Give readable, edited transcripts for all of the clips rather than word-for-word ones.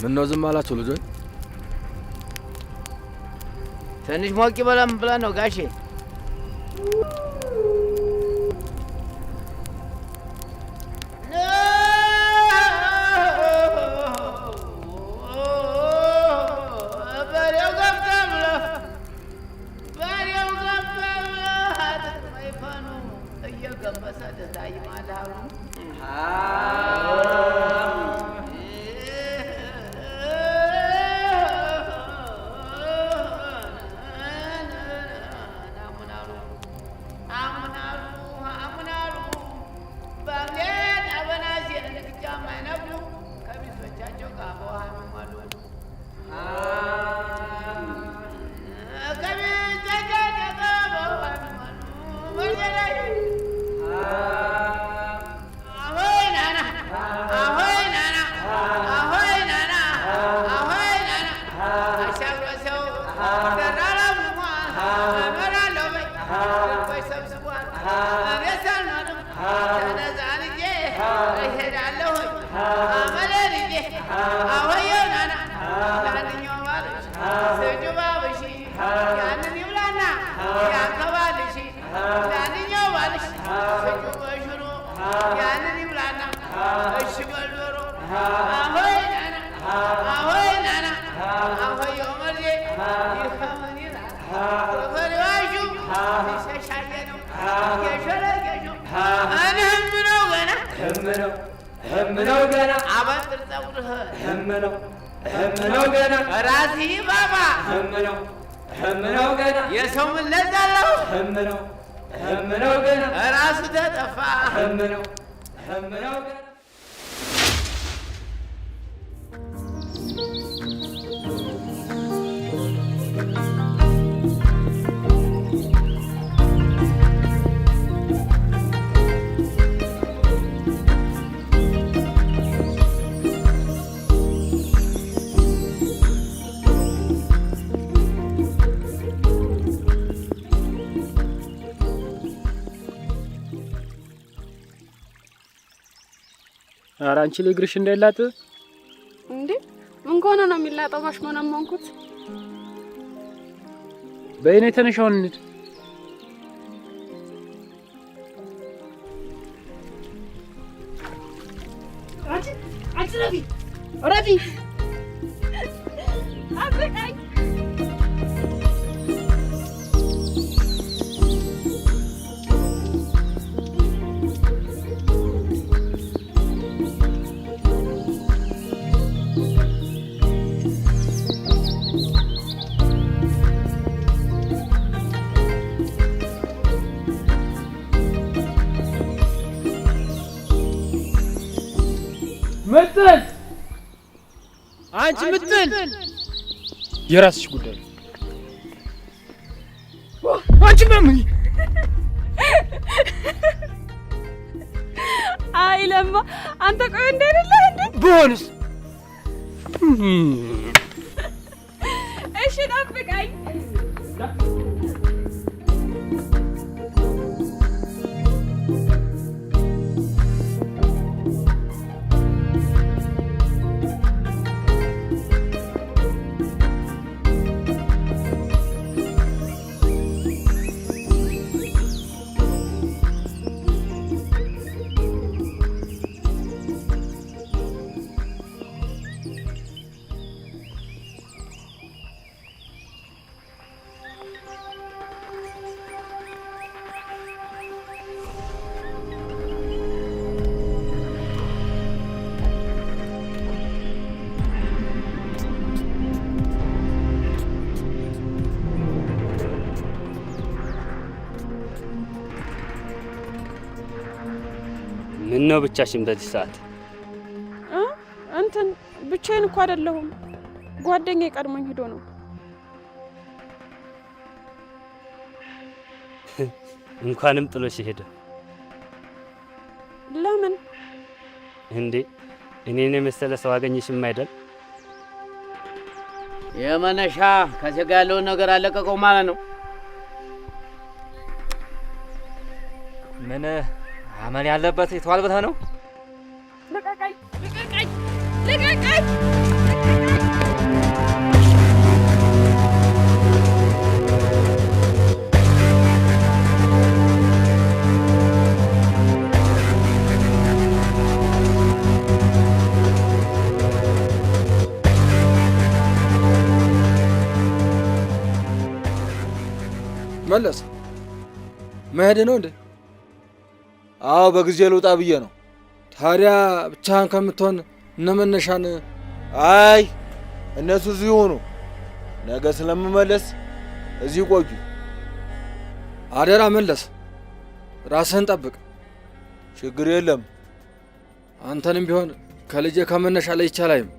ምነው ዝም አላችሁ ልጆች? ትንሽ ሞቅ ይበላም ብለን ነው ጋሼ። ኧረ አንቺ ለግርሽ እንዳይላጥ እንዴ ምን ኮነ ነው የሚላጠው? ማሽሞናሞንኩት በእኔ ተነሻውን እንድ አንቺ ረቢ አብቃኝ ምጥል አንቺ ምጥል የራስሽ ጉዳይ አንቺ ማምይ አይ ለማ አንተ ቆይ እንደሌለህ እንዴ ቦንስ እሺ ጠብቀኝ ምን ነው ብቻሽን በዚህ ሰዓት? እንትን ብቻዬን እኮ አይደለሁም ጓደኛዬ ቀድሞኝ ሄዶ ነው። እንኳንም ጥሎሽ ሄደ። ለምን እንዴ? እኔን የመሰለ ሰው አገኘሽም አይደል? የመነሻ ከዚህ ጋር ያለውን ነገር አለቀቀው ማለት ነው። ምን አመን ያለበት የተዋል ብለህ ነው? ልቀቀኝ ልቀቀኝ ልቀቀኝ መለስ መሄድ ነው እንዴ? አዎ በጊዜ ልውጣ ብዬ ነው። ታዲያ ብቻህን ከምትሆን እነመነሻን አይ እነሱ እዚህ ሆኑ። ነገ ስለምመለስ እዚህ ቆዩ። አደራ መለስ፣ ራስህን ጠብቅ። ችግር የለም። አንተንም ቢሆን ከልጄ ከመነሻ ላይ ይቻላይም።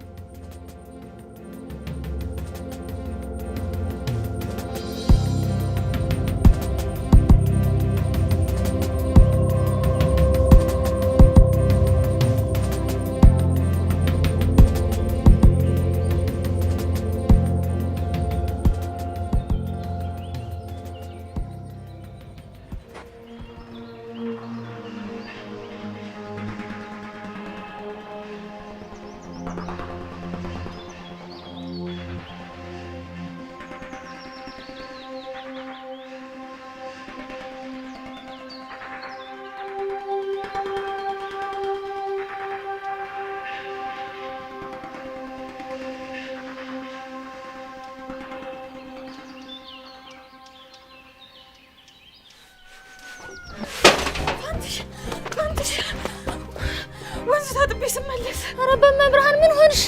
ወንዝ ታጥቤ ስመለስ፣ ኧረ በመብርሃን ምን ሆንሽ?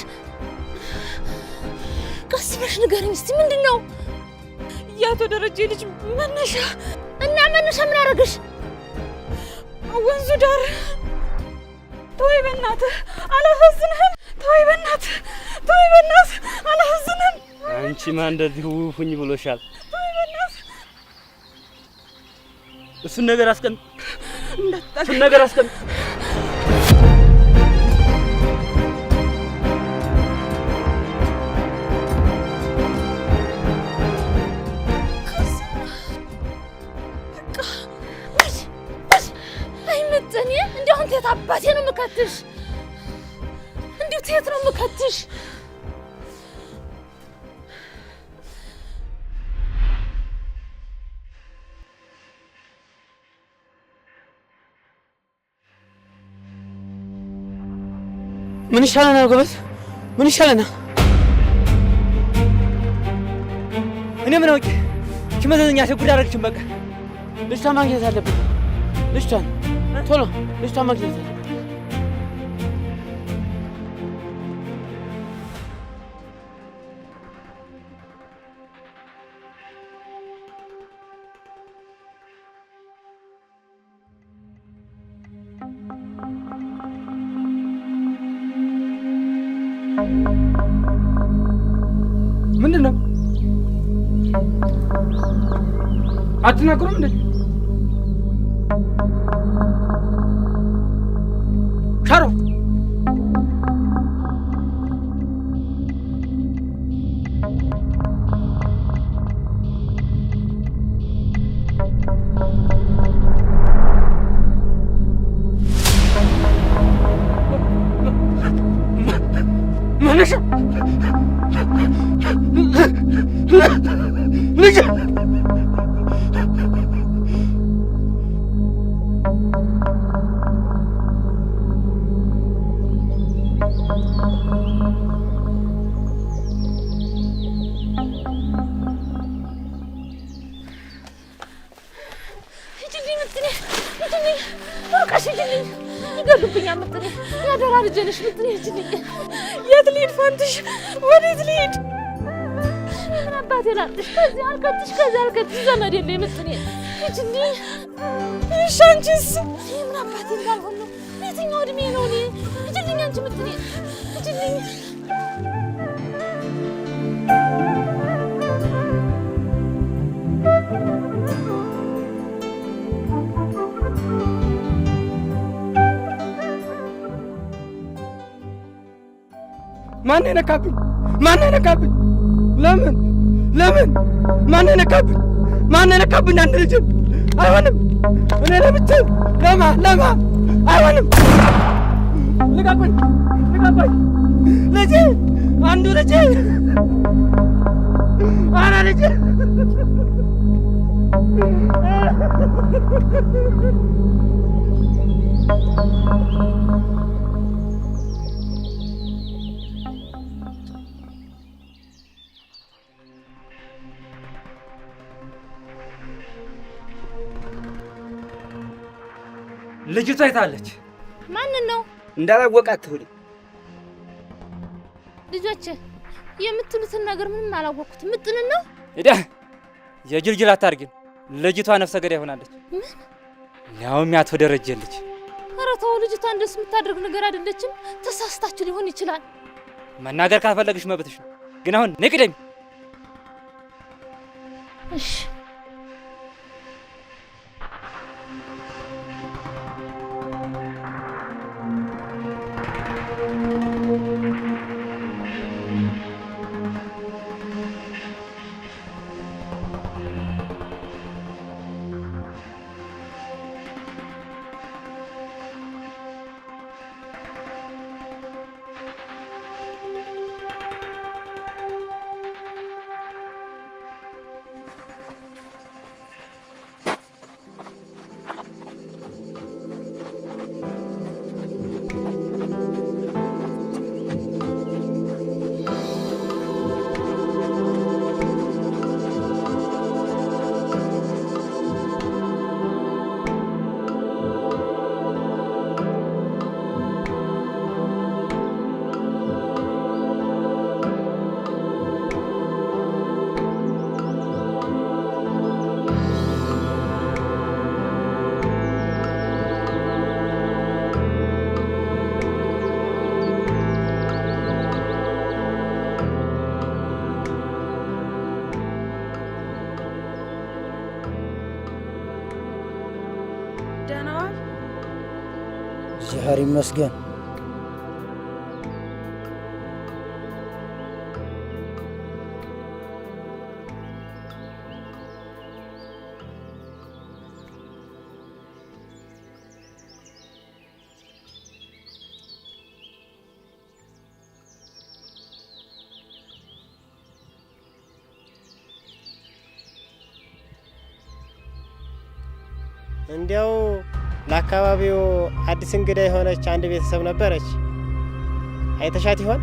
ቀስ ብለሽ ንገሪኝ እስቲ ምንድን ነው? የአቶ ደረጀ ልጅ መነሻ እና መነሻ ምን አደረገሽ? ወንዙ ዳር። ተወይ በእናትህ አላሳዝንህም። ተወይ በእናትህ አላሳዝንህም። አንቺማ እንደዚህ ሁኝ ብሎሻል። ተወይ በእናትህ እሱን ነገር አስቀምጥ፣ እሱን ነገር አስቀምጥ። አባቴ ነው የምከትሽ። እንዴ ትሄት ነው የምከትሽ? ምን ይሻለናል ጎበዝ? ምን ይሻለናል? እኔ ምን አውቄ? ሽመዘኛ ሸጉድ አደረግችን። በቃ ልጅቷን ማግኘት አለብን። ልጅቷን ቶሎ ልጅቷን ማግኘት አለብን። ምንድን ነው? አትናገሩም እንዴ? ሻሮ መነሻ ልጅ ያደራ ልጅ ነሽ ምትኔ ሂጂልኝ። የት ልሂድ ፋንትሽ? ወዴት ልሂድ? ምን አባቴ ላጥሽ? ከዚህ አልከትሽ ዘመድ የለ ምትኔ ሂጂልኝ። እሺ አንቺስ? ምን አባቴ እንዳልሆን ነው? የትኛው እድሜ ነው እኔ? ሂጂልኝ አንቺ ምትኔ ሂጂልኝ። ማን ነካብኝ? ለምን ማን ነካብኝ? አንድ ልጅ አይሆንም። እኔ ለብቻ ለማ አይሆንም። ልቀቁኝ! ልጄ አንዱ ልጄ አራ ልጄ ልጅቷ አይታለች። ማንን ነው? እንዳላወቃት ትሁን። ልጆች የምትሉትን ነገር ምንም አላወቅኩት። ምጥን ነው እዳ የጅልጅል አታርጊን። ልጅቷ ነፍሰ ገዳይ ሆናለች። ምን? ያውም ያቶ ደረጀ ልጅ። ኧረ ተው፣ ልጅቷ እንደሱ የምታደርግ ነገር አይደለችም። ተሳስታችሁ ሊሆን ይችላል። መናገር ካልፈለግሽ መብትሽ ነው። ግን አሁን ንቅደም። እሺ እግዚአብሔር ይመስገን። እንዲያው ለአካባቢው አዲስ እንግዳ የሆነች አንድ ቤተሰብ ነበረች። አይተሻት ይሆን?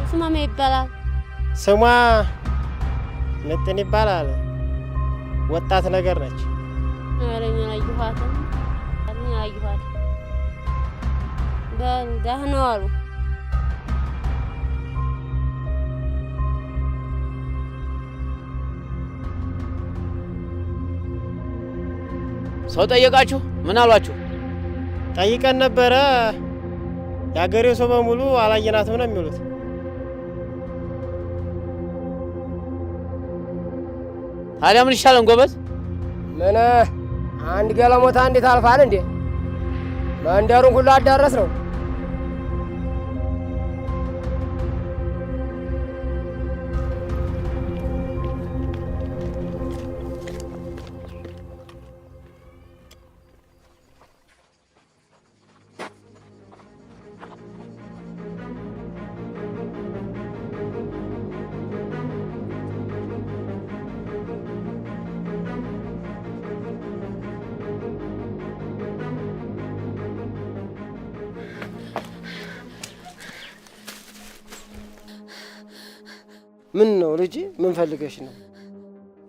ስሟ ምን ይባላል? ስሟ ምጥን ይባላል። ወጣት ነገር ነች። አረኛ አዩሃት ደህና ዋሉ። ሰው ጠየቃችሁ? ምን አሏችሁ? ጠይቀን ነበረ። የአገሬው ሰው በሙሉ አላየናትም ነው የሚሉት። ታዲያ ምን ይሻለን ጎበዝ? ምን አንድ ገለሞታ እንዴት አልፋል እንዴ? መንደሩን ሁሉ አዳረስ ነው። ምን ነው ልጅ? ምን ፈልገሽ ነው?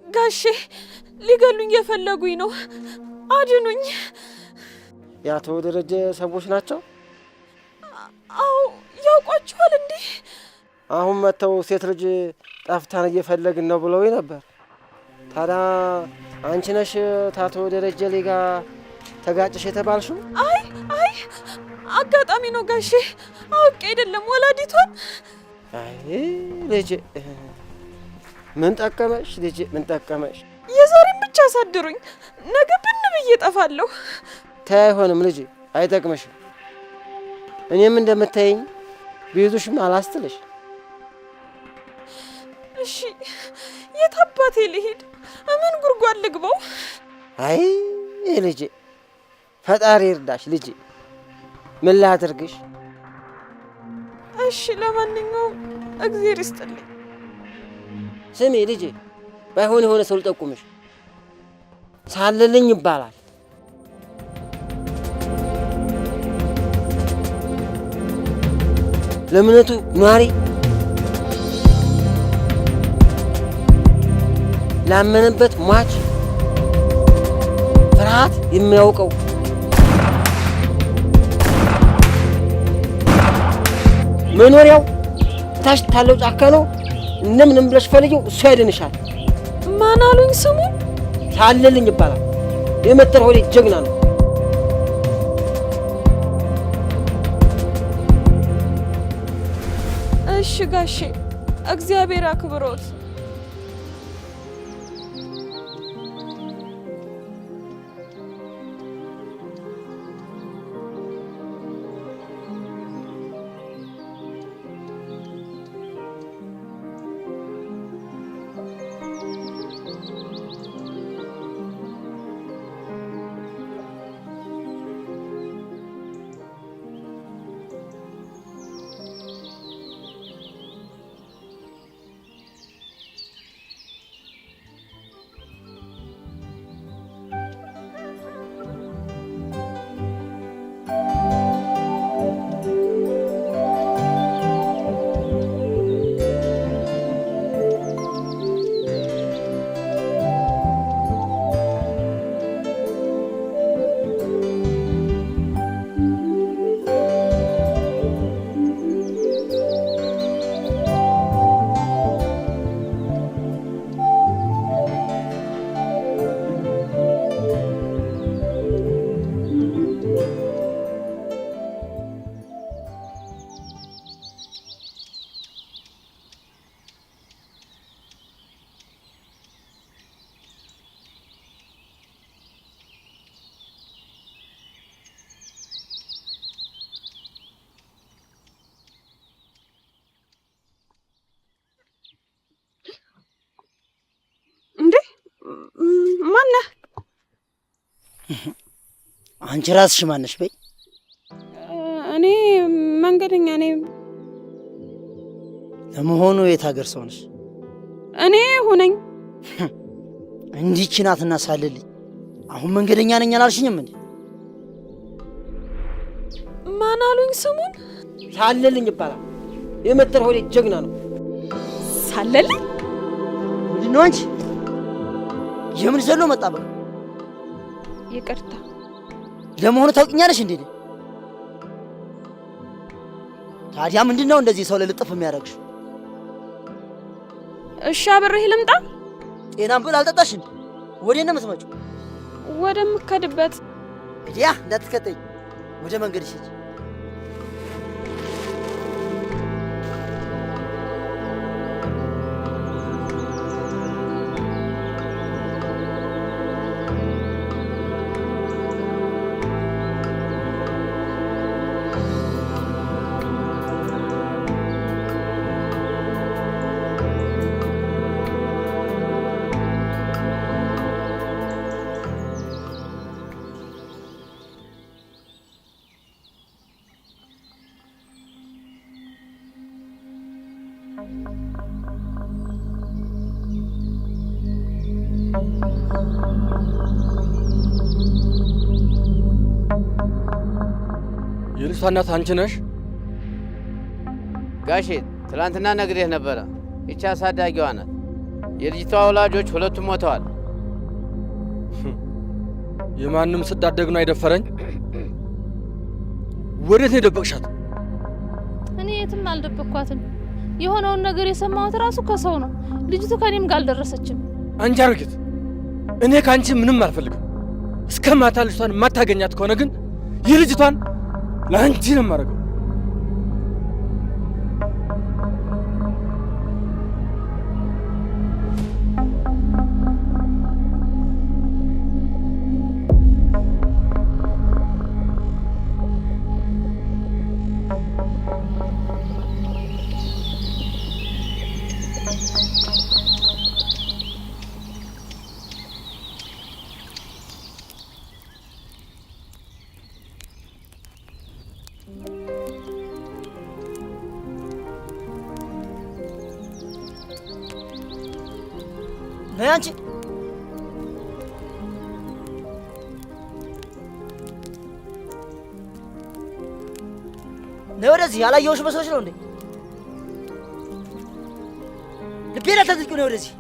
ጋሼ ሊገሉኝ የፈለጉኝ ነው። አድኑኝ። የአቶ ደረጀ ሰዎች ናቸው? አዎ። ያውቋቸዋል እንዴ? አሁን መጥተው ሴት ልጅ ጠፍታን እየፈለግን ነው ብለውኝ ነበር። ታዲያ አንቺ ነሽ ታቶ ደረጀ ሊጋ ተጋጭሽ የተባልሽው? አይ አጋጣሚ ነው ጋሼ፣ አውቄ አይደለም። ወላዲቷን አይ ልጅ ምን ጠቀመሽ? ልጅ ምን ጠቀመሽ? የዛሬን ብቻ አሳድሩኝ፣ ነገ ብን ብዬ እጠፋለሁ። ተይ አይሆንም ልጅ፣ አይጠቅምሽም። እኔም እንደምታየኝ ቢይዙሽም አላስትልሽ። እሺ የት አባቴ ልሄድ? ምን ጉርጓድ ልግባው? አይ ልጅ ፈጣሪ ይርዳሽ ልጅ፣ ምን ላድርግሽ? እሺ ለማንኛውም እግዚአብሔር ይስጥልኝ። ስሚ ልጅ፣ ባይሆን የሆነ ሰው ልጠቁምሽ። ሳልልኝ ይባላል። ለእምነቱ ኗሪ፣ ላመነበት ሟች ፍርሃት የሚያውቀው መኖሪያው ታች ታለው ጫካ ነው። እንደምንም ብለሽ ፈልጊው፣ እሱ ያድንሻል። ማን አሉኝ? ስሙን ታለልኝ ይባላል። የመተር ሆዴ ጀግና ነው። እሺ ጋሼ፣ እግዚአብሔር አክብሮት። ማነህ? አንቺ ራስሽ ማነሽ? በይ። እኔ መንገደኛ ነኝ። ለመሆኑ የት ሀገር ሰው ነሽ? እኔ ሁነኝ። እንዲች ናትና ሳልልኝ አሁን መንገደኛ ነኝ አላልሽኝም እንዴ? ማን አሉኝ? ስሙን ሳለልኝ ይባላል። የመተር ሆዴ ጀግና ነው። ሳለልኝ? ምንድን ነው አንቺ? የምን ዘሎ መጣበቅ? ይቅርታ። ለመሆኑ ታውቂኛለሽ እንዴ? ታዲያ ምንድነው እንደዚህ ሰው ለልጥፍ የሚያደርግሽ? እሺ አብሬህ ልምጣ? ጤናም ብል አልጠጣሽ እንዴ? ወዴት ነው የምትመጪው? ወደምከድበት። ያ እንዳትከተኝ፣ ወደ መንገድሽ ሂጂ። የልጅቷ እናት አንቺ ነሽ? ጋሼ ትላንትና ነግሬህ ነበረ። ይቺ አሳዳጊዋ ናት። የልጅቷ ወላጆች ሁለቱም ሞተዋል። የማንም ስዳደግ ነው አይደፈረኝ። ወዴት ነው የደበቅሻት? እኔ የትም አልደበቅኳትም። የሆነውን ነገር የሰማሁት ራሱ ከሰው ነው። ልጅቱ ከኔም ጋር አልደረሰችም። አንቺ አርግት፣ እኔ ካንቺ ምንም አልፈልግም። እስከ ማታ ልጅቷን የማታገኛት ከሆነ ግን የልጅቷን ለአንቺ ነው የማደርገው። ነይ አንቺ። ነይ ወደዚህ። ያላየሁሽ መስሎሽ ነው እንዴ? ልቤን አታድርቂው። ነይ ወደዚህ።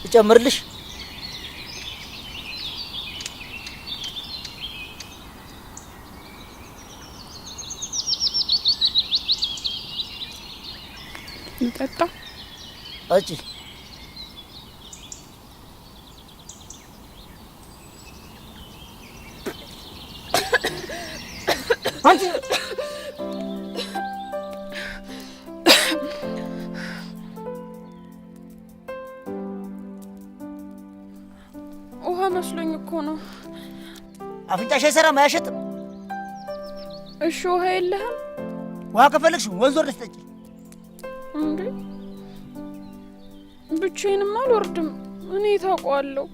ልጨምርልሽ? እንጠጣ። ጠጪ። አንቺ ውሃ መስሎኝ እኮ ነው። አፍንጫሽ አይሰራም፣ አያሸትም። እሺ ውሃ የለህም? ውሃ ከፈለግሽ ወንዝ ወርደሽ ጠጪ። እንዴ ብቻዬንም አልወርድም። እኔ ታውቀዋለሁ።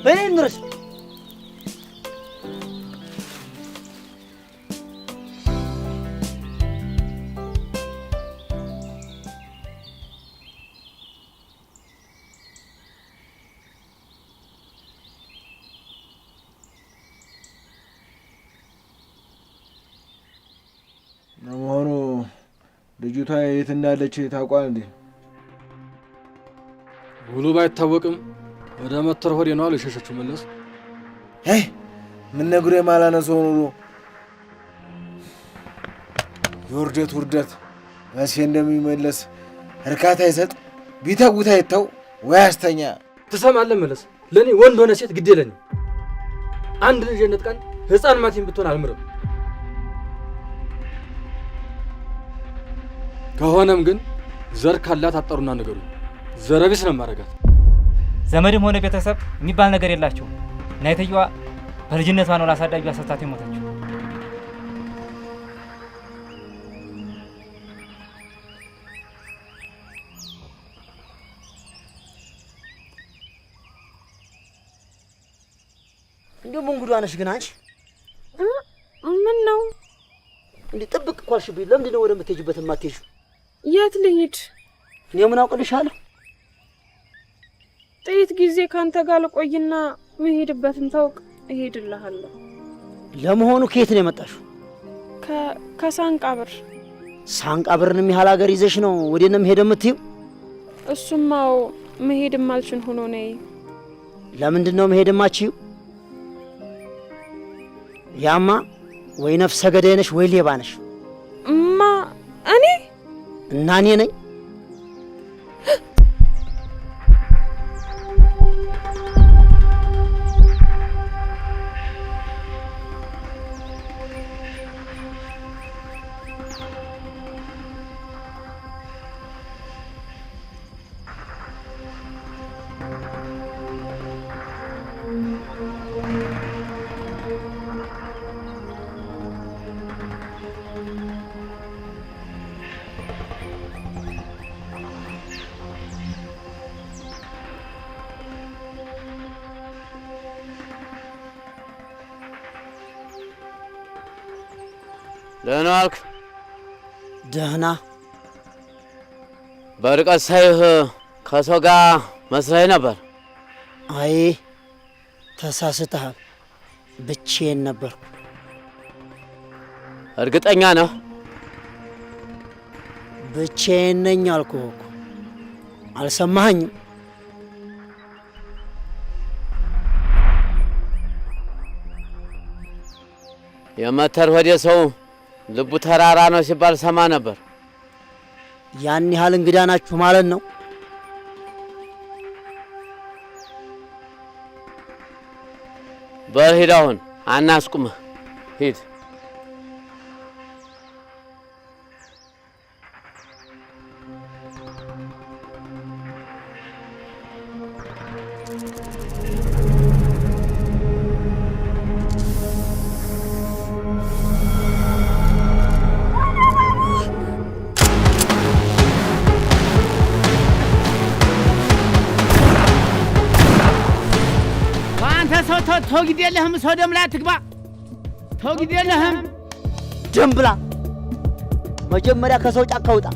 በኔ እንረስ ለመሆኑ ልጅቷ የት እንዳለች ታውቋል እንዴ? ውሉ ባይታወቅም ወደ መተር ሆዴ ነው የሸሸችው። መለስ ምን ነግሮ የማላነሰው ኑሮ የውርደት ውርደት መቼ እንደሚመለስ እርካታ ይሰጥ ቢተውት አይተው ወይ አስተኛ። ትሰማለህ መለስ? ለእኔ ወንድ ሆነ ሴት ግድ የለኝም። አንድ ልጅ ነጥቃን ሕፃን ማቲም ብትሆን አልምርም። ከሆነም ግን ዘር ካላት አጠሩና ነገሩ ዘረቢስ ነው ማረጋት። ዘመድም ሆነ ቤተሰብ የሚባል ነገር የላቸውም። ናይተየዋ በልጅነቷ ነው ላሳዳጊዋ ሰታት የሞተችው። እንደው ምን ጉዷ ነሽ ግን አንቺ? ምን ነው እንዴ? ጥብቅ እኮ አልሽብኝ። ለምንድን ነው ወደምትሄጂበት የማትሄጂው? የት ልሂድ? እኔ ምን አውቅልሻለሁ? ጥቂት ጊዜ ካንተ ጋር ልቆይና መሄድበትን ታውቅ እሄድልሃለሁ። ለመሆኑ ከየት ነው የመጣሽው? ከሳንቃብር። ሳንቃብርን ያህል ሀገር ይዘሽ ነው ወዴት ነው የምሄደው የምትይው? እሱማው መሄድ ማልችን ሆኖ ነይ። ለምንድን ነው መሄድ የማትችይው? ያማ ወይ ነፍሰ ገዳይ ነሽ ወይ ሌባ ነሽ። እኔ እና እኔ ነኝ። ደህና ዋልክ? ደህና። በርቀት ሳይህ ከሰው ጋር መስለኝ ነበር። አይ ተሳስተሃል። ብቻዬን ነበርኩ። እርግጠኛ ነህ? ብቻዬን ነኝ አልኩህ እኮ። አልሰማኸኝም? የመተር ሆዴ ሰው ልቡ ተራራ ነው ሲባል ሰማ ነበር። ያን ያህል እንግዳ ናችሁ ማለት ነው? በል ሂድ፣ አሁን አናስቁምህ፣ ሂድ። ተው ግድ የለህም። ሰው ደም ላይ አትግባ። ተው ግድ የለህም። ደም ብላ መጀመሪያ ከሰው ጫካ ውጣ።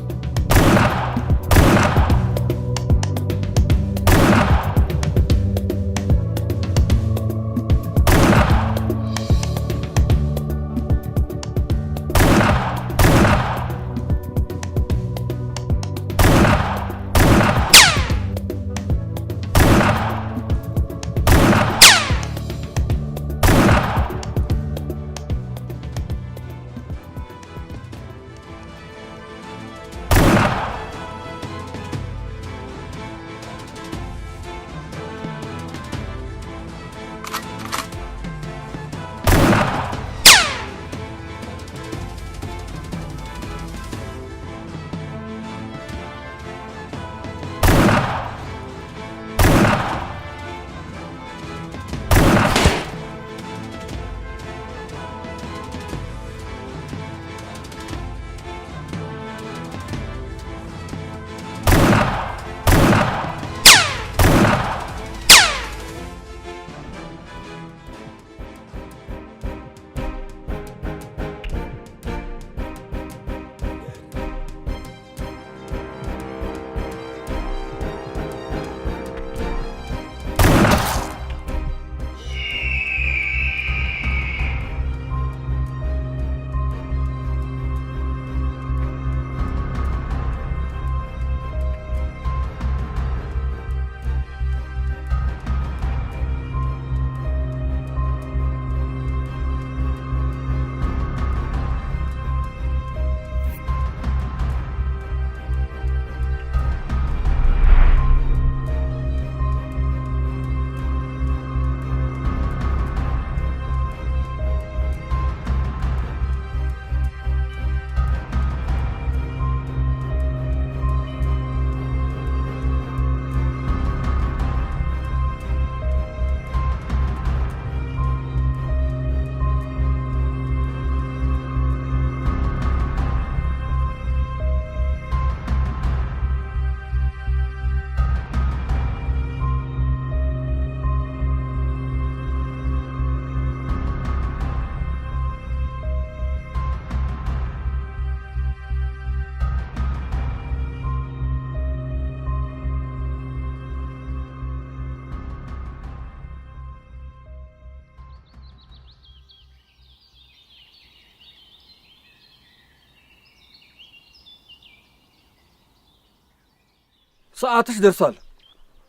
ሰዓትሽ ደርሷል።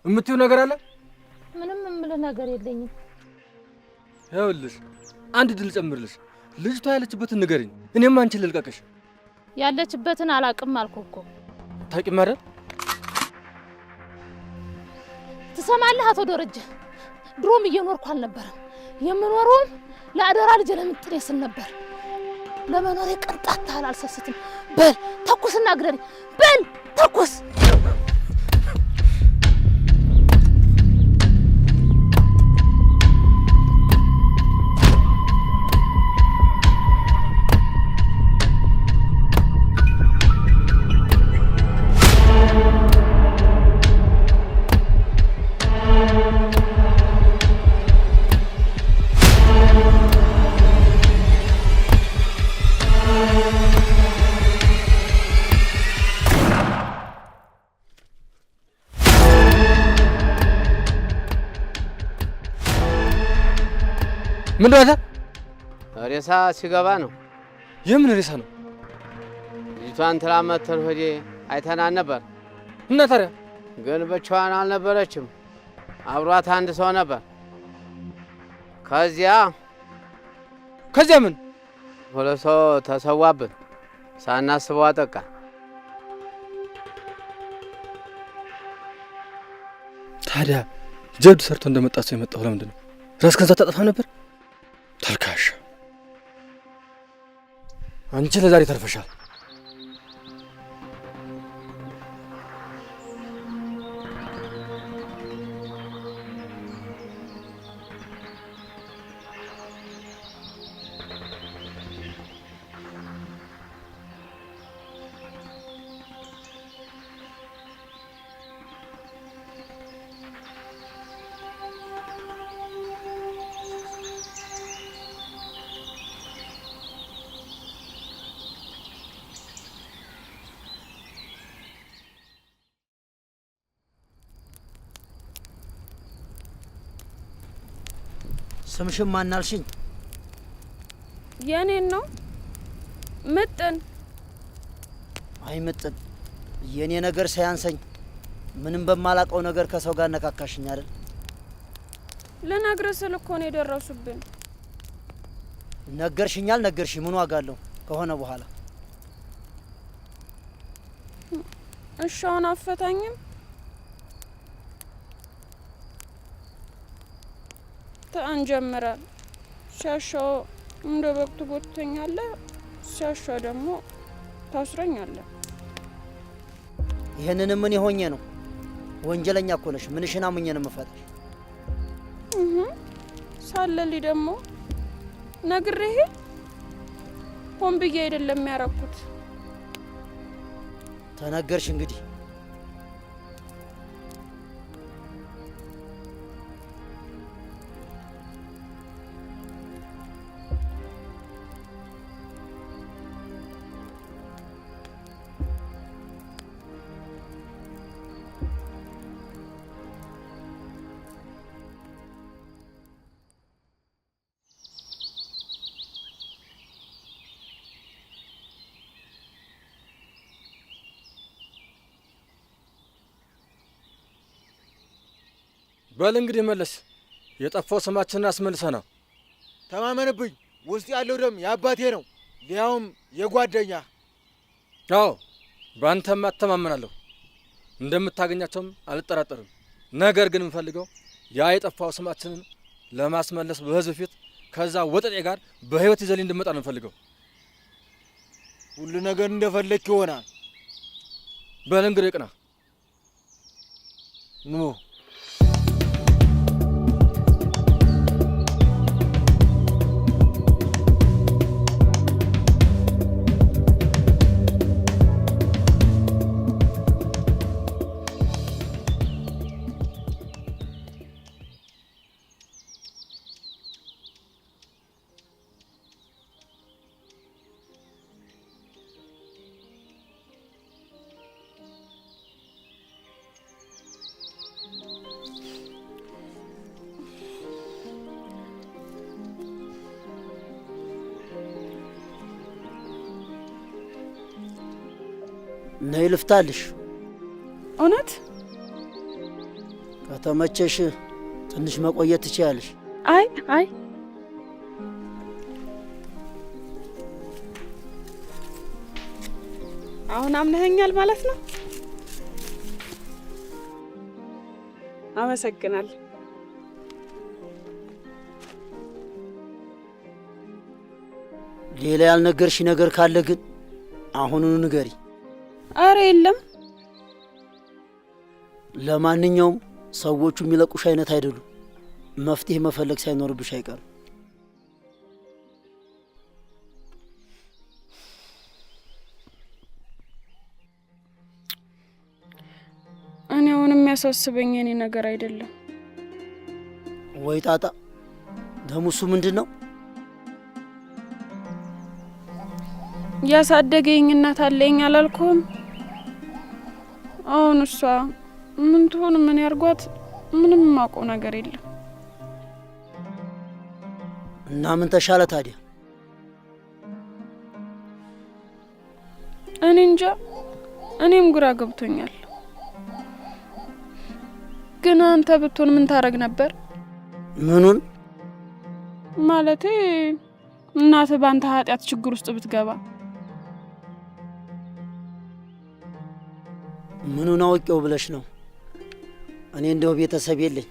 እምትይው ነገር አለ? ምንም የምልህ ነገር የለኝም። ይኸውልሽ አንድ ድል ጨምርልሽ። ልጅቷ ያለችበትን ንገሪኝ፣ እኔም አንቺን ልልቀቅሽ። ያለችበትን አላቅም አልኩህ እኮ። ታውቂም አይደል? ትሰማለህ አቶ ደረጀ፣ ድሮም እየኖርኩ አልነበረም። የምኖረውም ለአደራ ልጅ ለምጥሬ ስል ነበር። ለመኖሬ ቅንጣት ታህል አልሰስትም። በል ተኩስና ግደለኝ። በል ተኩስ። ምንድን ነው? ሬሳ ሲገባ ነው። የምን ሬሳ ነው? ልጅቷን ትላመተን ሆዴ አይተናል ነበር። እና ታዲያ? ግን ብቻዋን አልነበረችም፣ አብሯት አንድ ሰው ነበር። ከዚያ ምን? ሁለት ሰው ተሰዋብን፣ ሳናስበው አጠቃ። ታዲያ ጀብድ ሰርቶ እንደመጣ ሰው የመጣው ለምንድን ነው? ራስ ከዛ ታጠፋ ነበር? ተልካሽ አንቺ ለዛሬ ተርፈሻል። ስምሽም ማናልሽኝ? የኔን ነው ምጥን። አይ ምጥን፣ የኔ ነገር ሳያንሰኝ ምንም በማላቀው ነገር ከሰው ጋር ነካካሽኝ አይደል? ልነግርህ ስል እኮ ነው የደረሱብን። ነገርሽኛል ነገርሽ ምን ዋጋ አለው ከሆነ በኋላ። እሺ አሁን አፈታኝም? አንጀምረ ሲያሻው እንደ በቅቱ ጎትተኛለህ፣ ሲያሻው ደግሞ ታስረኛለህ። ይሄንን ምን ይሆኜ ነው? ወንጀለኛ እኮ ነሽ። ምንሽና ምኜ ነው የምፈታሽ? ሳለልኝ ደግሞ ነግሬህ ሆን ብዬ አይደለም ያረኩት። ተነገርሽ እንግዲህ። በል እንግዲህ መለስ፣ የጠፋው ስማችንን አስመልሰና። ተማመንብኝ፣ ውስጥ ያለው ደም የአባቴ ነው፣ ሊያውም የጓደኛ። አዎ በአንተም አተማመናለሁ፣ እንደምታገኛቸውም አልጠራጠርም። ነገር ግን የምፈልገው ያ የጠፋው ስማችንን ለማስመለስ በህዝብ ፊት ከዛ ወጠጤ ጋር በህይወት ይዘልኝ እንድመጣ ነው የምፈልገው። ሁሉ ነገር እንደፈለክ ይሆናል። በል እንግዲህ ቅና። ኑ ነይ ልፍታልሽ። እውነት ከተመቸሽ ትንሽ መቆየት ትችያለሽ። አይ አሁን አምነኸኛል ማለት ነው? አመሰግናለሁ። ሌላ ያልነገርሽ ነገር ካለ ግን አሁኑኑ ንገሪ። አረ የለም። ለማንኛውም ሰዎቹ የሚለቁሽ አይነት አይደሉም። መፍትሄ መፈለግ ሳይኖርብሽ አይቀርም። እኔ አሁን የሚያሳስበኝ የኔ ነገር አይደለም። ወይ ጣጣ! ደሞ እሱ ምንድን ነው? ያሳደገኝ እናት አለኝ አላልኩም? አሁን እሷ ምን ትሆን ምን ያርጓት ምንም የማውቀው ነገር የለም። እና ምን ተሻለ ታዲያ? እኔ እንጃ፣ እኔም ግራ ገብቶኛል። ግን አንተ ብትሆን ምን ታረግ ነበር? ምኑን ማለቴ እናትህ ባንተ ኃጢአት ችግር ውስጥ ብትገባ? ምኑን አውቄው ብለሽ ነው? እኔ እንደው ቤተሰብ የለኝ።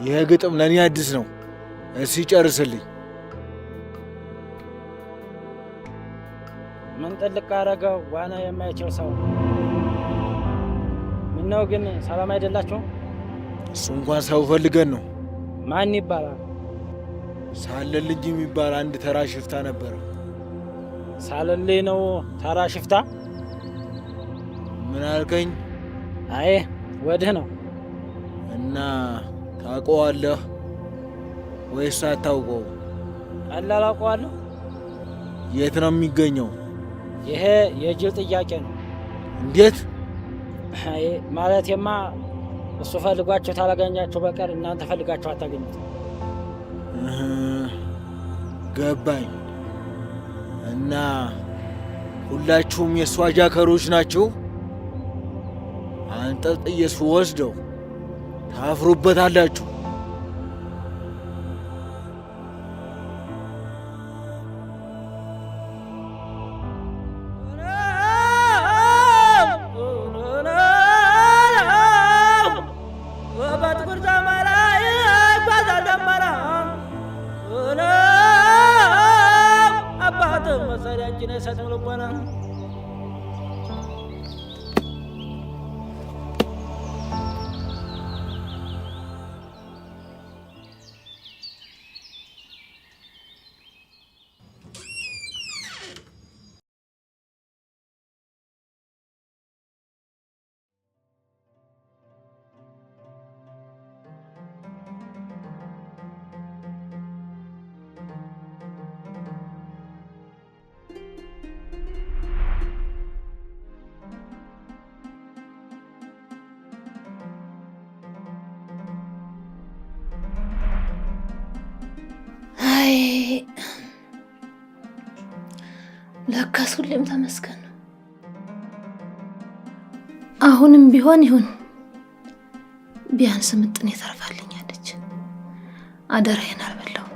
ይሄ ግጥም ለኔ አዲስ ነው። እስኪ ጨርስልኝ። ምን ጥልቅ አረገው ዋና የማይችል ሰው። ምነው ግን ሰላም አይደላችሁም? እሱ እንኳን ሰው ፈልገን ነው። ማን ይባላል? ሳለልኝ የሚባል አንድ ተራ ሽፍታ ነበረ። ሳለልኝ ነው ተራ ሽፍታ? ምን አልከኝ? አይ ወድህ ነው። እና ታውቀዋለህ ወይስ አታውቀው? ቀላል አውቀዋለሁ። የት ነው የሚገኘው? ይሄ የጅል ጥያቄ ነው። እንዴት? አይ ማለቴማ እሱ ፈልጓቸው ታላገኛቸው በቀር እናንተ ፈልጋቸው አታገኙት። ገባኝ። እና ሁላችሁም የእሷ ጃከሮች ናችሁ? አንጠልጥዬ ስወስደው ታፍሩበታላችሁ። ለካስ ሁሌም ተመስገን ነው። አሁንም ቢሆን ይሁን ቢያንስ ምጥን የተርፋልኛለች። አደራዬን አልበላው።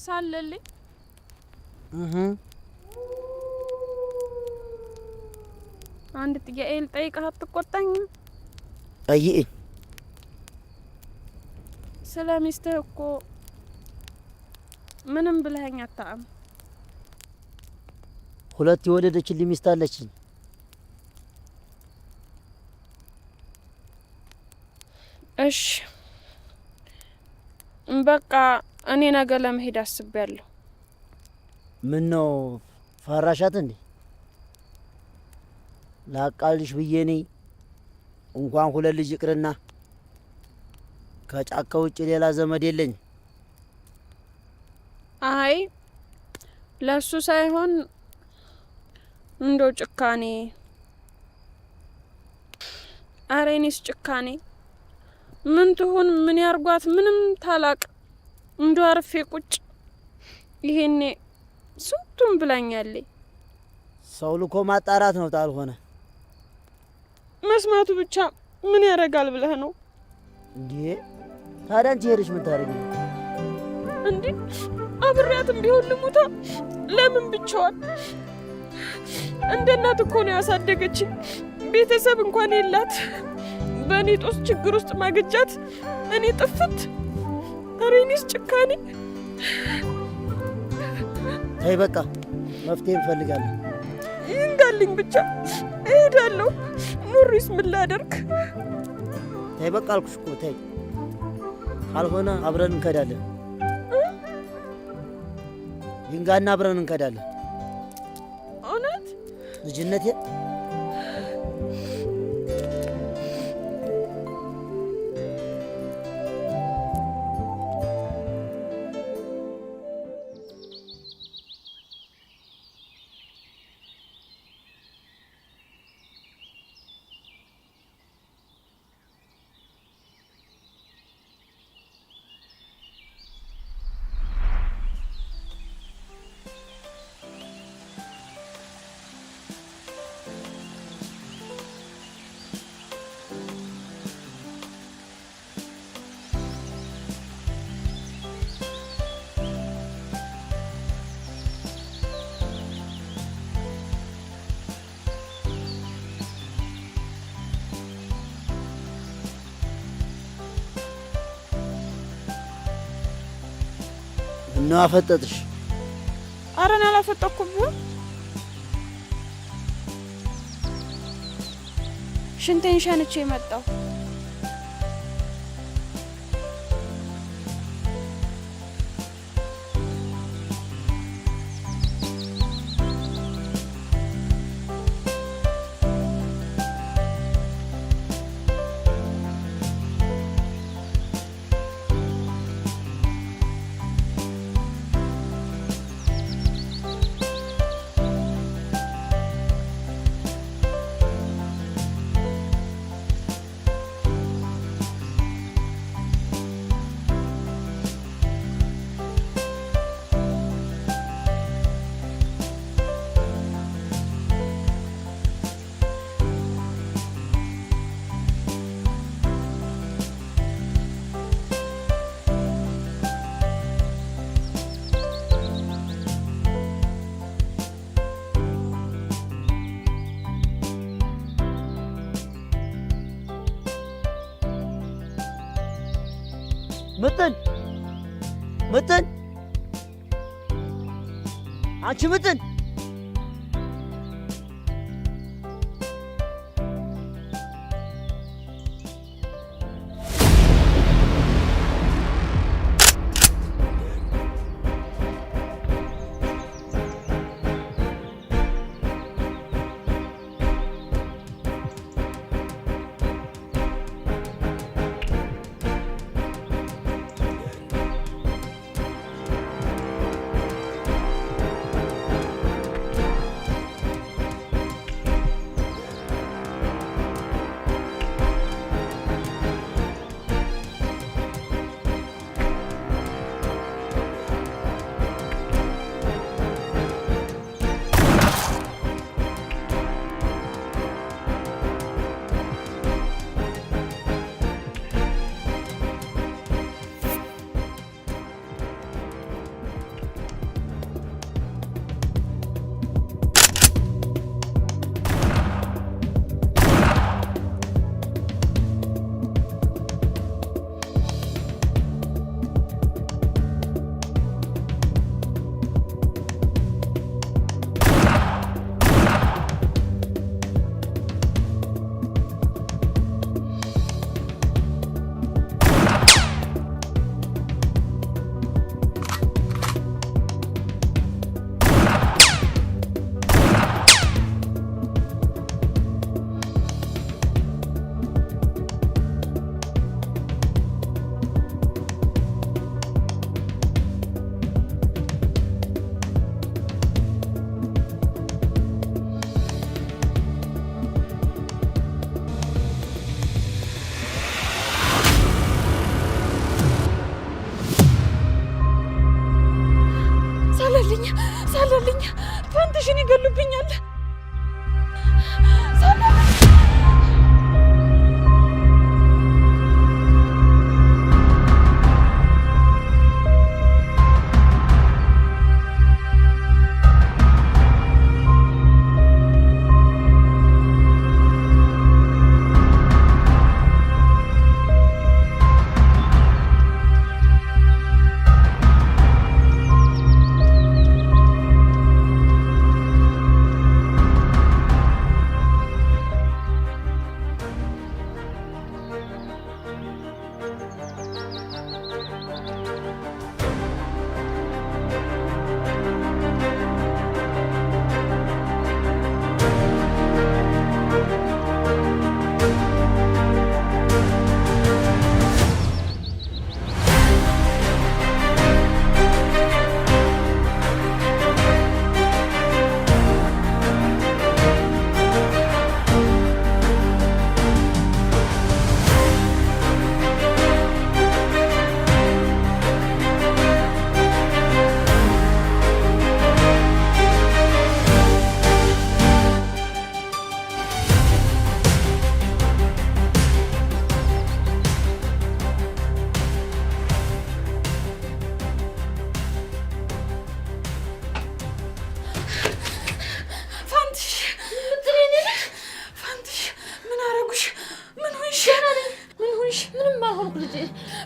ሳለልኝ አንድ ጥያቄ ልጠይቅህ፣ አትቆጣኝም? ጠይቅኝ። ስለ ሚስትህ እኮ ምንም ብለኸኝ አታውቅም። ሁለት የወለደችልኝ ሚስት አለችኝ። እሺ በቃ እኔ ነገ ለመሄድ አስቤያለሁ። ምን ነው ፈራሻት እንዴ? ላቃልሽ ብዬ እኔ እንኳን ሁለት ልጅ ይቅርና ከጫካ ውጭ ሌላ ዘመድ የለኝ። አይ ለሱ ሳይሆን እንደው ጭካኔ። አረ እኔስ ጭካኔ ምን ትሁን ምን ያርጓት ምንም ታላቅ እንደው አርፌ ቁጭ ይሄኔ ስንቱን ብላኛለች። ሰው ልኮ ማጣራት ነው። ታልሆነ መስማቱ ብቻ ምን ያደርጋል ብለህ ነው እንዴ? ታዲያ አንቺ ሄደሽ ምን ታደርጊ? እንዴ አብሬያትም ቢሆን ልሙታ። ለምን ብቻዋን? እንደ እናት እኮ ነው ያሳደገችኝ። ቤተሰብ እንኳን የላት። በእኔ ጦስ ችግር ውስጥ ማግጃት እኔ ጥፍት። ኧረ እኔስ ጭካኔ። ተይ በቃ መፍትሄ እንፈልጋለን። ይንጋልኝ ብቻ እሄዳለሁ። ኑሪስ ምን ላደርግ? ተይ በቃ አልኩሽ እኮ ተይ። ካልሆነ አብረን እንከዳለን። ይንጋና አብረን እንከዳለን። እውነት ልጅነቴ ነው አፈጠጥሽ? አረን አላፈጠኩም። ሽንቴን ሸንቼ መጣሁ። ምጥን ምጥን አንቺ ምጥን ሳለልኝ ሳለልኝ ፋንትሽን ይገሉብኛል። ሳለልኝ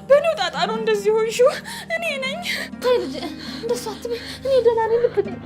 በኔው ጣጣ ነው እንደዚህ ሆንሽው። እኔ ነኝ። ተይ ልጄ እንደሱ አትበይ። እኔ ደህና ነኝ። ልክ ነኝ።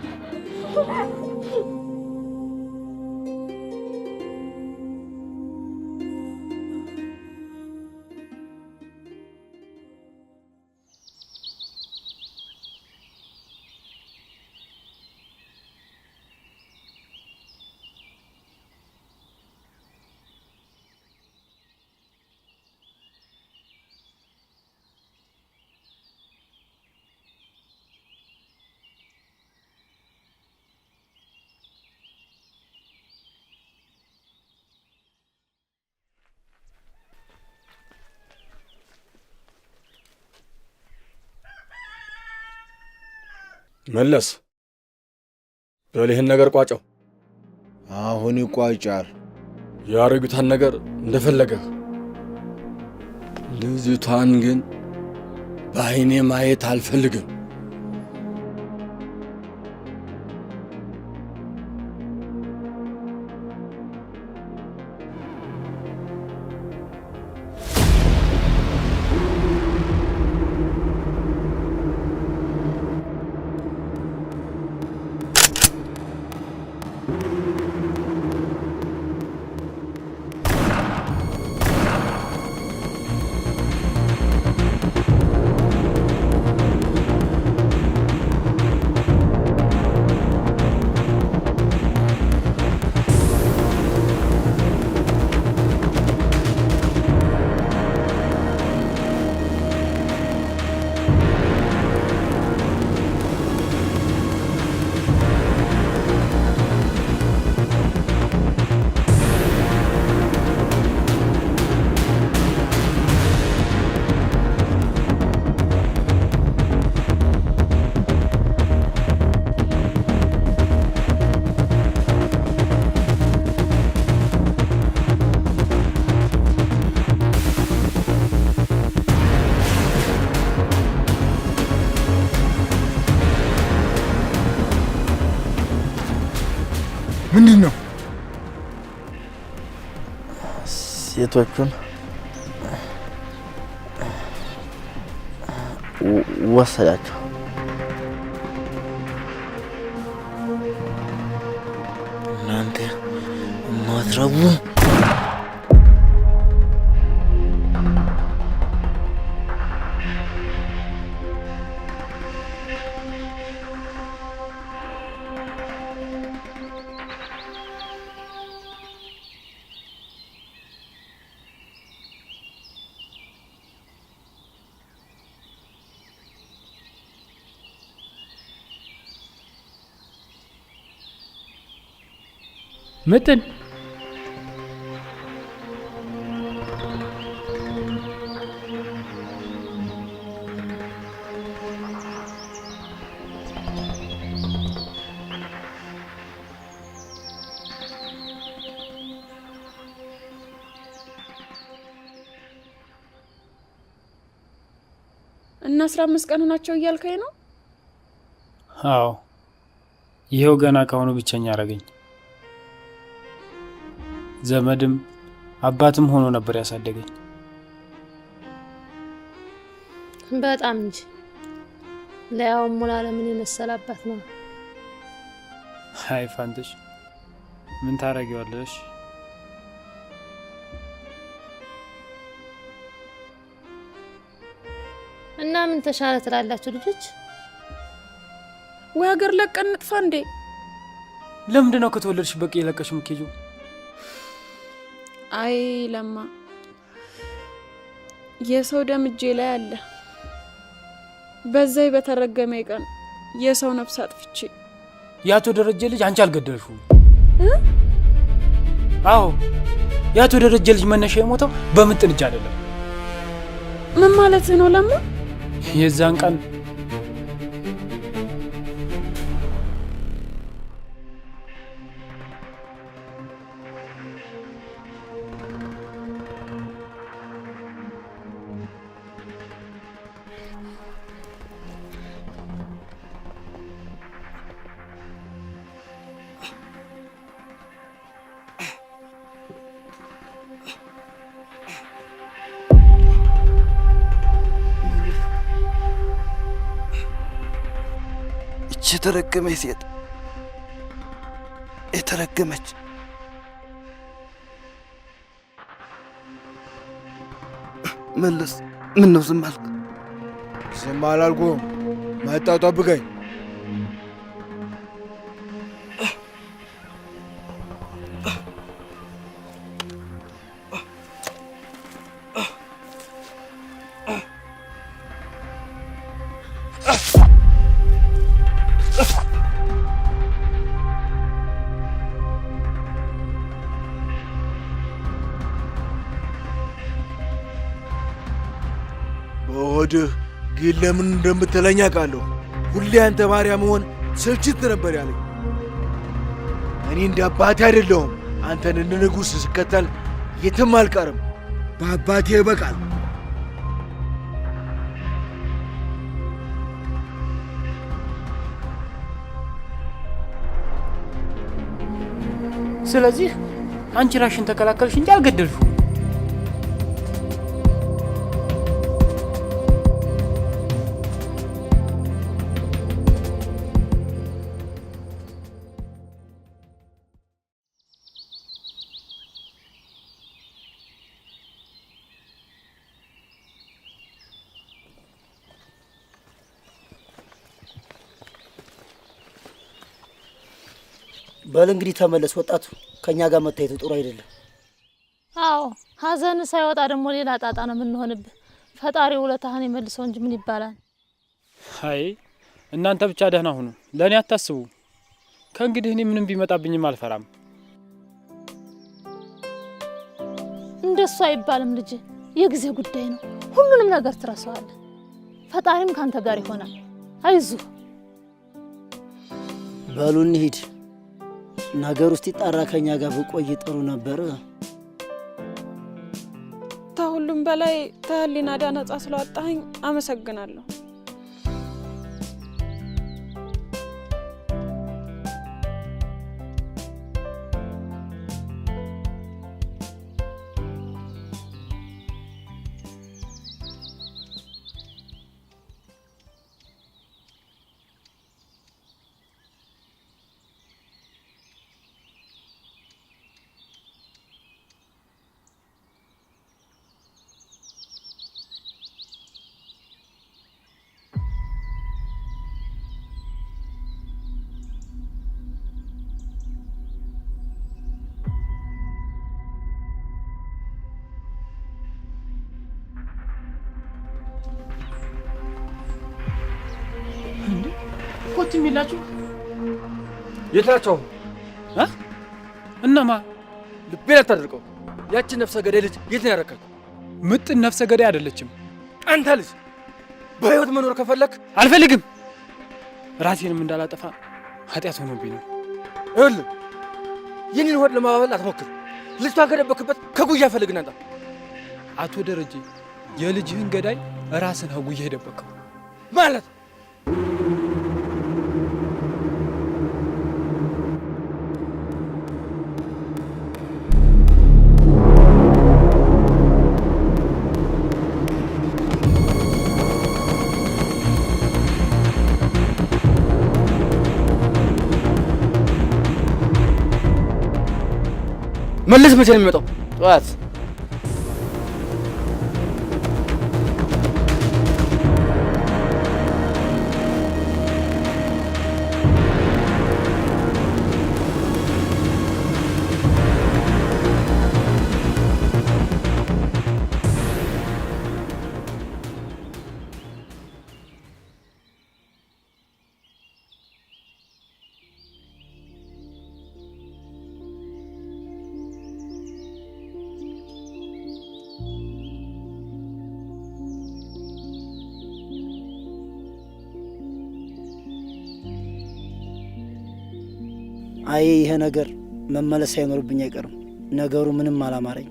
መለስ በል ይህን ነገር ቋጨው። አሁን ይቋጫል። ያረጉታን ነገር እንደፈለገህ። ልጅቷን ግን በዓይኔ ማየት አልፈልግም። ምንድን ነው? ሴቶቹን ወሰዳቸው። እናንተ ማትረቡ ምጥን እና 15 ቀን ሆናቸው እያልከኝ ነው? አዎ ይሄው ገና ካሁኑ ብቸኛ አረገኝ። ዘመድም አባትም ሆኖ ነበር ያሳደገኝ። በጣም እንጂ ለያው ሙላለምን የመሰለ አባት ነው። አይ ፋንትሽ ምን ታረጊዋለሽ? እና ምን ተሻለ ትላላችሁ ልጆች? ወይ ሀገር ለቀን እንጥፋ እንዴ? ለምንድን ነው ከተወለድሽ በቂ የለቀሽ ምትሄጂው? አይ ለማ የሰው ደም እጄ ላይ አለ። በዛይ በተረገመ ቀን የሰው ነፍስ አጥፍቼ ያቶ ደረጀ ልጅ አንቺ አልገደልሽው? አዎ ያቶ ደረጀ ልጅ መነሻ የሞተው በምጥን እጅ አይደለም። ምን ማለት ነው ለማ? የዛን ቀን የተረገመች ሴት የተረገመች መለስ ምን ነው ዝም አልክ? ዝም አላልኩም። መጣሁ ጠብቀኝ። በሆድህ ግን ለምን እንደምትለኝ አውቃለሁ። ሁሌ አንተ ባሪያ መሆን ስልችት ነበር ያለኝ። እኔ እንደ አባቴ አይደለሁም። አንተን እንደ ንጉሥ ስከተል የትም አልቀርም። በአባቴ ይበቃል። ስለዚህ አንቺ ራሽን ተከላከልሽ እንጂ አልገደልሽው። በል እንግዲህ ተመለስ። ወጣቱ ከኛ ጋር መታየቱ ጥሩ አይደለም። አዎ ሀዘን ሳይወጣ ደግሞ ሌላ ጣጣ ነው የምንሆንብህ። ፈጣሪ ውለታህን ይመልሰው እንጂ ምን ይባላል? አይ እናንተ ብቻ ደህና ሁኑ፣ ለእኔ አታስቡ። ከእንግዲህ እኔ ምንም ቢመጣብኝም አልፈራም። እንደሱ አይባልም ልጅ፣ የጊዜ ጉዳይ ነው። ሁሉንም ነገር ትረሳዋለህ። ፈጣሪም ካንተ ጋር ይሆናል። አይዞህ። በሉ እንሂድ። ነገር ውስጥ ይጣራ ከኛ ጋር ብቆይ ጥሩ ነበር። ከሁሉም በላይ ከህሊና ዳ ነጻ ስለወጣኸኝ አመሰግናለሁ። ኮት የሚላችሁ የት ናቸው? እነማ? ልቤን አታድርቀው። ያችን ነፍሰ ገዳይ ልጅ የት ነው ያረካት? ምጥን ነፍሰ ገዳይ አይደለችም። አንተ ልጅ በህይወት መኖር ከፈለክ አልፈልግም። ራሴንም እንዳላጠፋ ኃጢአት ሆኖብኝ ነው። ይኸውልህ የኔን ሆድ ለማባበል አትሞክር። ልጅቷን ከደበክበት ከጉያ ፈልግና አንተ። አቶ ደረጀ የልጅህን ገዳይ ራስን ከጉያ የደበከው ማለት መለስ መቼ ነው የሚመጣው? ጠዋት። አይ ይሄ ነገር መመለስ ሳይኖርብኝ አይቀርም። ነገሩ ምንም አላማረኝ።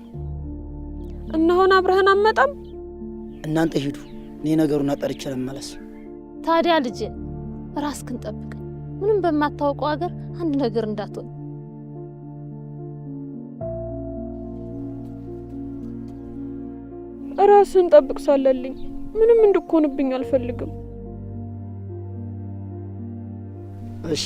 እነሆን አብረህን አመጣም። እናንተ ሂዱ፣ እኔ ነገሩን አጣርቼ ልመለስ። ታዲያ ልጄ ራስክን ጠብቅ። ምንም በማታውቀው ሀገር አንድ ነገር እንዳትሆን። ራስን ጠብቅ ሳለልኝ ምንም እንድኮንብኝ አልፈልግም። እሺ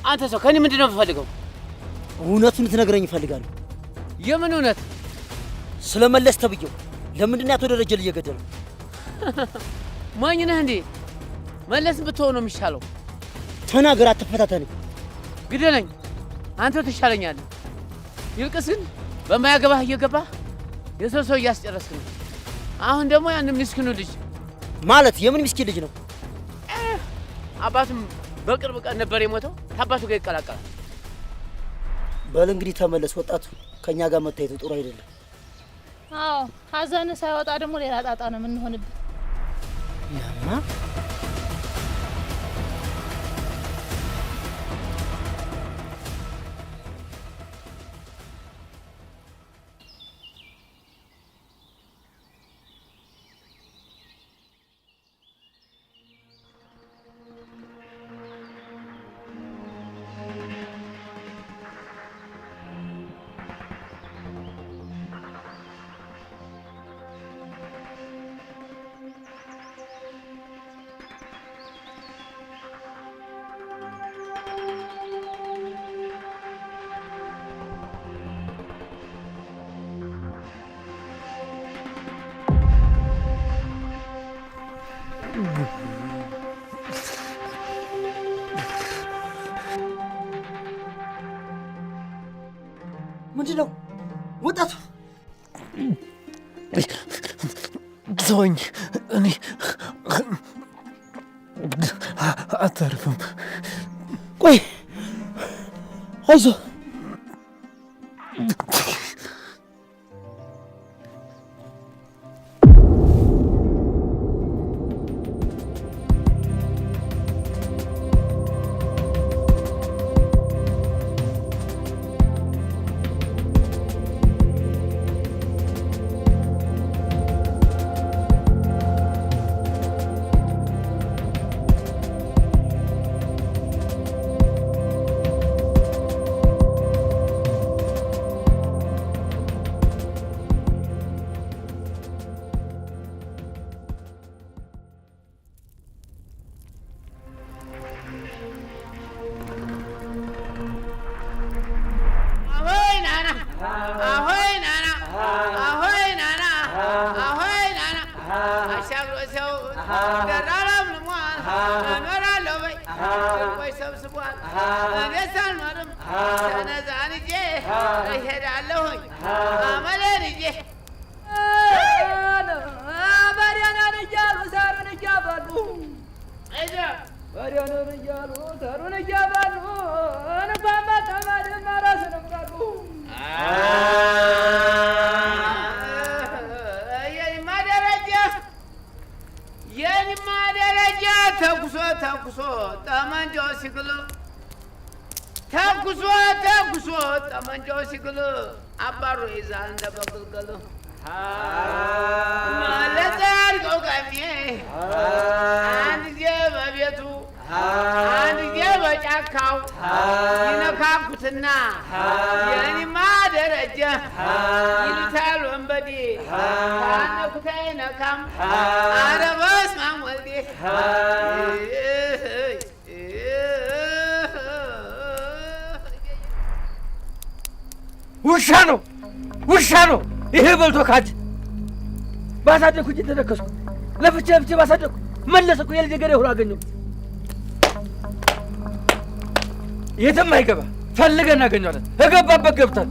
አንተ ሰው ከኔ ምንድነው የምትፈልገው? እውነቱን ትነግረኝ እፈልጋለሁ። የምን እውነት? ስለመለስ ተብየው ለምንድን ነው ያቶ ደረጀ ልጅ የገደለው? ማኝ ነህ እንዴ? መለስ ብትሆን ነው የሚሻለው። ተናገር፣ አትፈታተን። ግደለኝ፣ አንተ ትሻለኛለህ። ይልቅስ ግን በማያገባህ እየገባህ የሰው ሰው እያስጨረስክ ነው። አሁን ደግሞ ያን ምስኪኑ ልጅ ማለት የምን ምስኪን ልጅ ነው? አባቱም በቅርብ ቀን ነበር የሞተው። ታባቱ ጋር ይቀላቀላል። በል እንግዲህ ተመለስ። ወጣቱ ከኛ ጋር መታየቱ ጥሩ አይደለም። አዎ ሀዘን ሳይወጣ ደግሞ ሌላ ጣጣ ነው የምንሆንብህ። ያማ ምንድነው? ወጣቱ ተወኝ፣ እኔ አታርፍም። ቆይ አይዞህ። እኖራለሁ በይ ቆይ ሰብስቧል እኔስ አልኖርም ተነዛንጄ እሄዳለሁኝ አመሌን ይዤ በሬንን እያሉ ሰሩን እያበሉ በሬንን እያሉ ሰሩን እያበሉ እንኳን በተመድም ራስንም ቀሉ የኔማ ደረጃ ተኩሶ ተኩሶ ጠመንጃው ሲግል ተኩሶ ተኩሶ ጠመንጃው ሲግል አባሮ ይዛል እንደ በግልገል ማለት አልቀው ቀሜ አንድ ጊዜ በቤቱ አንድ ጊዜ በጫካው ይነካኩትና የኔማ ደረጃ ይልታል ወንበዴ ካነኩታ ይነካም አረ በስመ አብ ወልዴ ውሻ ነው ውሻ ነው ይሄ በልቶ ካድ ባሳደኩ እጅ ተደከስኩ ለፍቼ ለፍቼ ባሳደኩ መለሰኩ የልጄ ገሬ ሁሉ አገኘሁ የትም አይገባ ፈልገን እናገኘዋለን እገባበት ገብተን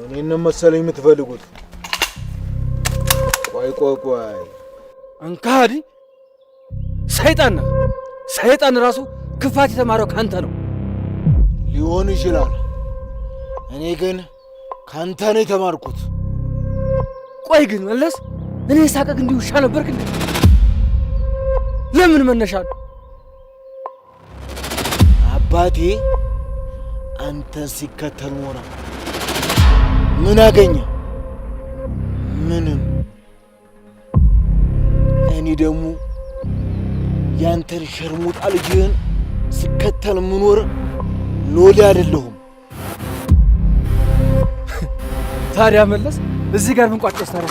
እኔን መሰለኝ የምትፈልጉት። ቆይ ቆይ ቆይ እንካዲ ሰይጣን ነህ። ሰይጣን ራሱ ክፋት የተማረው ካንተ ነው። ሊሆን ይችላል። እኔ ግን ካንተ ነው የተማርኩት። ቆይ ግን መለስ እኔ ሳቀቅ እንዲህ ውሻ ነበርክ እንዴ? ለምን መነሻ ነው? አባቴ አንተን ሲከተል ኖረ። ምን አገኘ? ምንም። እኔ ደግሞ ያንተን ሸርሙጣ ልጅህን ስከተል ምኖር ሎሌ አይደለሁም። ታዲያ መለስ እዚህ ጋር ብንቋጨውስ? ታዲያ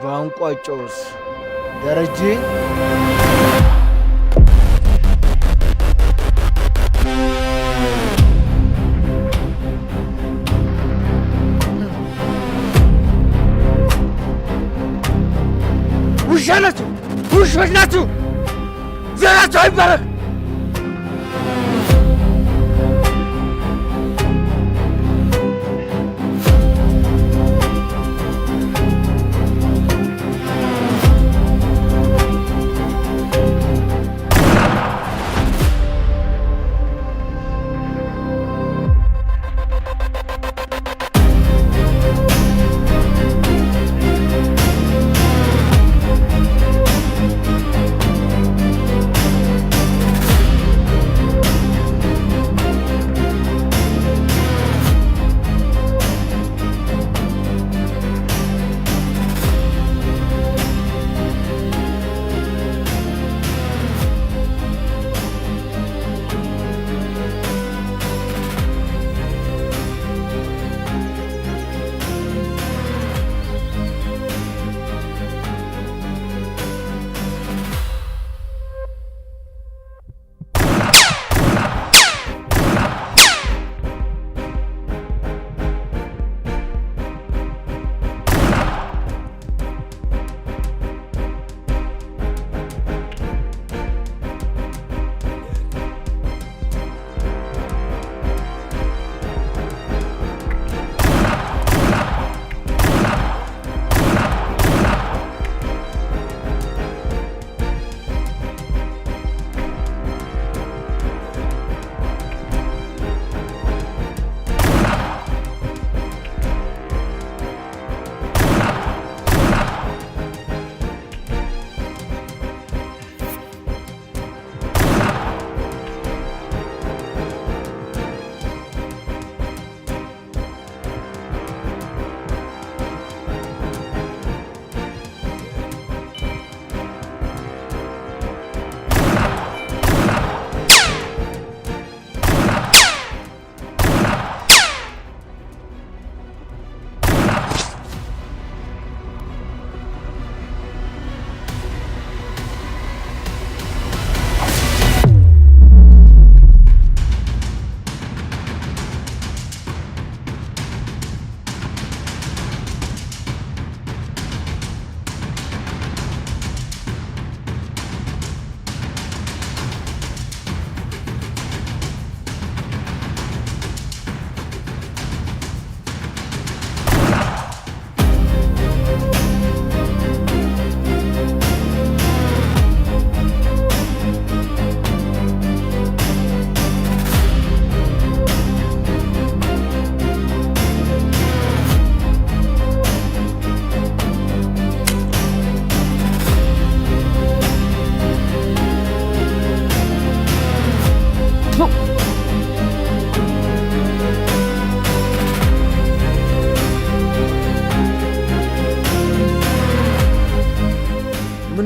ባንቋጨውስ ደረጀ ውሻ ናችሁ፣ ውሾች ናችሁ። ዘራችሁ አይባረክ።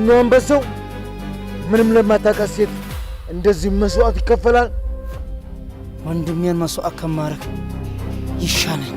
ነው አንበሳው? ምንም ለማታውቃት ሴት እንደዚህ መስዋዕት ይከፈላል? ወንድሜን መስዋዕት ከማረግ ይሻለኝ።